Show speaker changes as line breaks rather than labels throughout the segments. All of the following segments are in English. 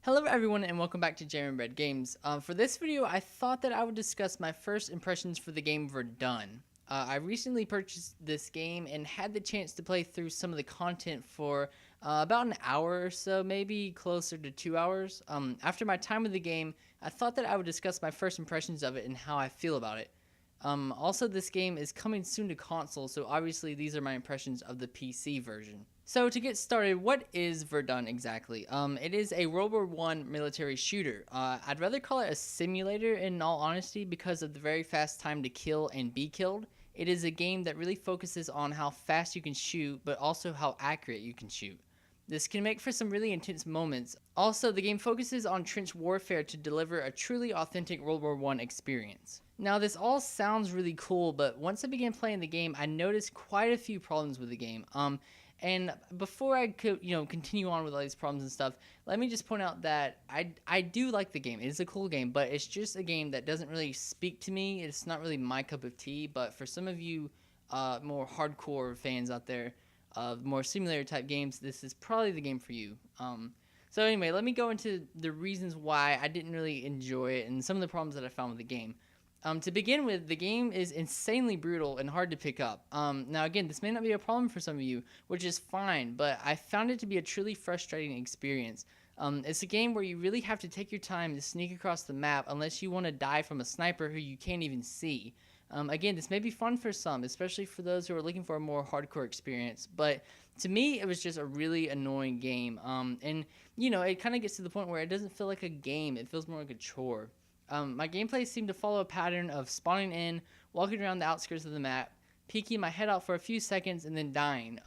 Hello everyone and welcome back to JAMnBreadGames. For this video, I thought that I would discuss my first impressions for the game Verdun. I recently purchased this game and had the chance to play through some of the content for about an hour or so, maybe closer to 2 hours. After my time with the game, I thought that I would discuss my first impressions of it and how I feel about it. Also, this game is coming soon to console, so obviously these are my impressions of the PC version. So to get started, what is Verdun exactly? It is a World War I military shooter. I'd rather call it a simulator in all honesty because of the very fast time to kill and be killed. It is a game that really focuses on how fast you can shoot, but also how accurate you can shoot. This can make for some really intense moments. Also, the game focuses on trench warfare to deliver a truly authentic World War I experience. Now, this all sounds really cool, but once I began playing the game, I noticed quite a few problems with the game. And before I could, continue on with all these problems and stuff, let me just point out that I do like the game. It is a cool game, but it's just a game that doesn't really speak to me. It's not really my cup of tea. But for some of you more hardcore fans out there of more simulator type games, this is probably the game for you. So anyway, let me go into the reasons why I didn't really enjoy it and some of the problems that I found with the game. To begin with, the game is insanely brutal and hard to pick up. Now again, this may not be a problem for some of you, which is fine, but I found it to be a truly frustrating experience. It's a game where you really have to take your time to sneak across the map unless you want to die from a sniper who you can't even see. Again, this may be fun for some, especially for those who are looking for a more hardcore experience, but to me, it was just a really annoying game. And, it kind of gets to the point where it doesn't feel like a game, it feels more like a chore. My gameplay seemed to follow a pattern of spawning in, walking around the outskirts of the map, peeking my head out for a few seconds, and then dying.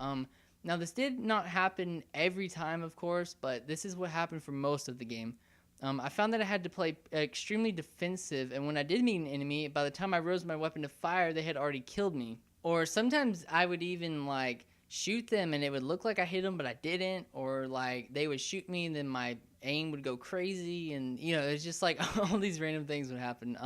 Now, this did not happen every time, of course, but this is what happened for most of the game. I found that I had to play extremely defensive, and when I did meet an enemy, by the time I rose my weapon to fire, they had already killed me. Or sometimes I would even, shoot them, and it would look like I hit them, but I didn't. Or, they would shoot me, and then my aim would go crazy, and, it's just, all these random things would happen.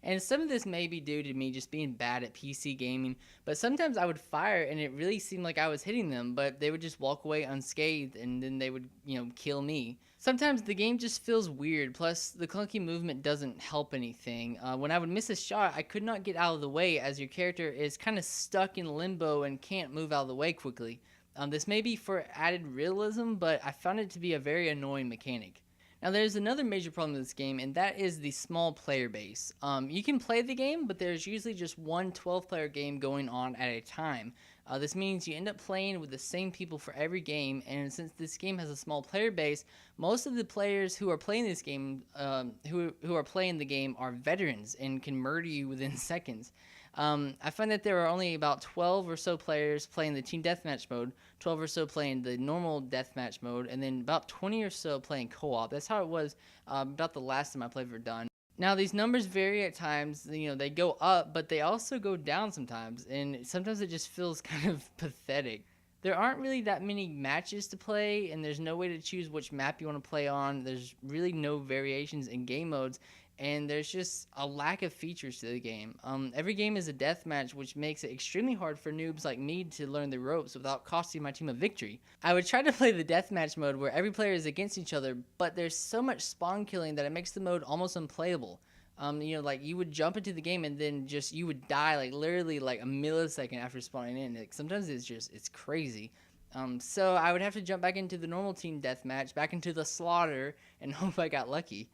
And some of this may be due to me just being bad at PC gaming, but sometimes I would fire, and it really seemed like I was hitting them, but they would just walk away unscathed, and then they would, kill me. Sometimes the game just feels weird, plus the clunky movement doesn't help anything. When I would miss a shot, I could not get out of the way as your character is kind of stuck in limbo and can't move out of the way quickly. This may be for added realism, but I found it to be a very annoying mechanic. Now there's another major problem with this game, and that is the small player base. You can play the game, but there's usually just one 12-player game going on at a time. This means you end up playing with the same people for every game, and since this game has a small player base, most of the players who are playing this game, who are playing the game, are veterans and can murder you within seconds. I find that there are only about 12 or so players playing the team deathmatch mode, 12 or so playing the normal deathmatch mode, and then about 20 or so playing co-op. That's how it was about the last time I played Verdun. Now these numbers vary at times, they go up, but they also go down sometimes, and sometimes it just feels kind of pathetic. There aren't really that many matches to play, and there's no way to choose which map you want to play on. There's really no variations in game modes, and there's just a lack of features to the game. Every game is a deathmatch, which makes it extremely hard for noobs like me to learn the ropes without costing my team a victory. I would try to play the deathmatch mode where every player is against each other, but there's so much spawn killing that it makes the mode almost unplayable. You would jump into the game and then you would die literally a millisecond after spawning in. Sometimes it's crazy. So I would have to jump back into the normal team deathmatch, back into the slaughter, and hope I got lucky.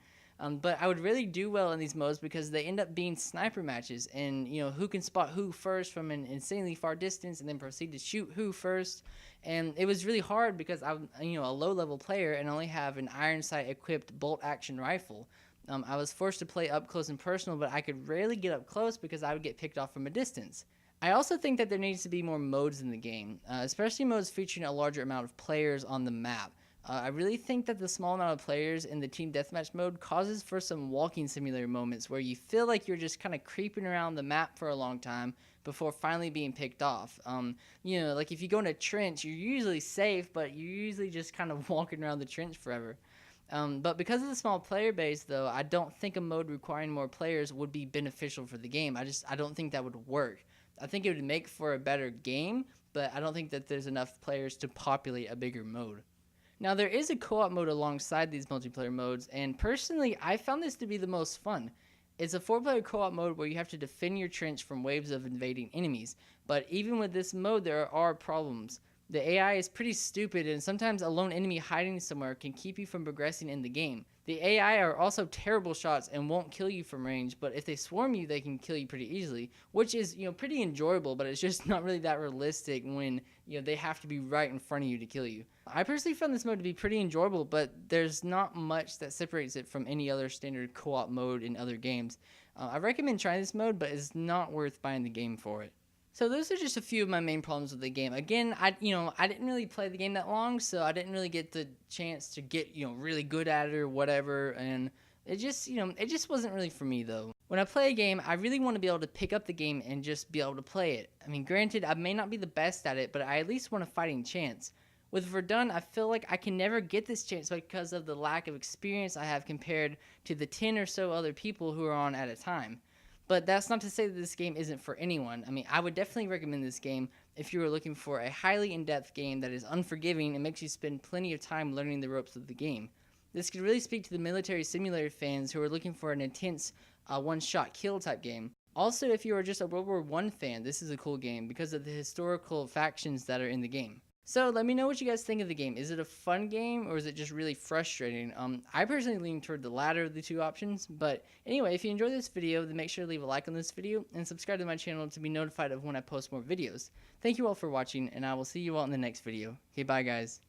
But I would really do well in these modes because they end up being sniper matches, and who can spot who first from an insanely far distance, and then proceed to shoot who first. And it was really hard because I'm a low level player and only have an iron sight equipped bolt action rifle. I was forced to play up close and personal, but I could rarely get up close because I would get picked off from a distance. I also think that there needs to be more modes in the game, especially modes featuring a larger amount of players on the map. I really think that the small amount of players in the team deathmatch mode causes for some walking simulator moments where you feel like you're just kind of creeping around the map for a long time before finally being picked off. If you go in a trench, you're usually safe, but you're usually just kind of walking around the trench forever. But because of the small player base, though, I don't think a mode requiring more players would be beneficial for the game. I don't think that would work. I think it would make for a better game, but I don't think that there's enough players to populate a bigger mode. Now, there is a co-op mode alongside these multiplayer modes, and personally, I found this to be the most fun. It's a 4-player co-op mode where you have to defend your trench from waves of invading enemies, but even with this mode, there are problems. The AI is pretty stupid, and sometimes a lone enemy hiding somewhere can keep you from progressing in the game. The AI are also terrible shots and won't kill you from range, but if they swarm you, they can kill you pretty easily, which is, pretty enjoyable, but it's just not really that realistic when, they have to be right in front of you to kill you. I personally found this mode to be pretty enjoyable, but there's not much that separates it from any other standard co-op mode in other games. I recommend trying this mode, but it's not worth buying the game for it. So those are just a few of my main problems with the game. Again, I didn't really play the game that long, so I didn't really get the chance to get, really good at it or whatever, and it just wasn't really for me though. When I play a game, I really want to be able to pick up the game and just be able to play it. I mean, granted, I may not be the best at it, but I at least want a fighting chance. With Verdun, I feel like I can never get this chance because of the lack of experience I have compared to the 10 or so other people who are on at a time. But that's not to say that this game isn't for anyone. I mean, I would definitely recommend this game if you were looking for a highly in-depth game that is unforgiving and makes you spend plenty of time learning the ropes of the game. This could really speak to the military simulator fans who are looking for an intense one-shot kill type game. Also, if you are just a World War I fan, this is a cool game because of the historical factions that are in the game. So let me know what you guys think of the game. Is it a fun game or is it just really frustrating? I personally lean toward the latter of the two options. But anyway, if you enjoyed this video, then make sure to leave a like on this video and subscribe to my channel to be notified of when I post more videos. Thank you all for watching, and I will see you all in the next video. Okay, bye guys.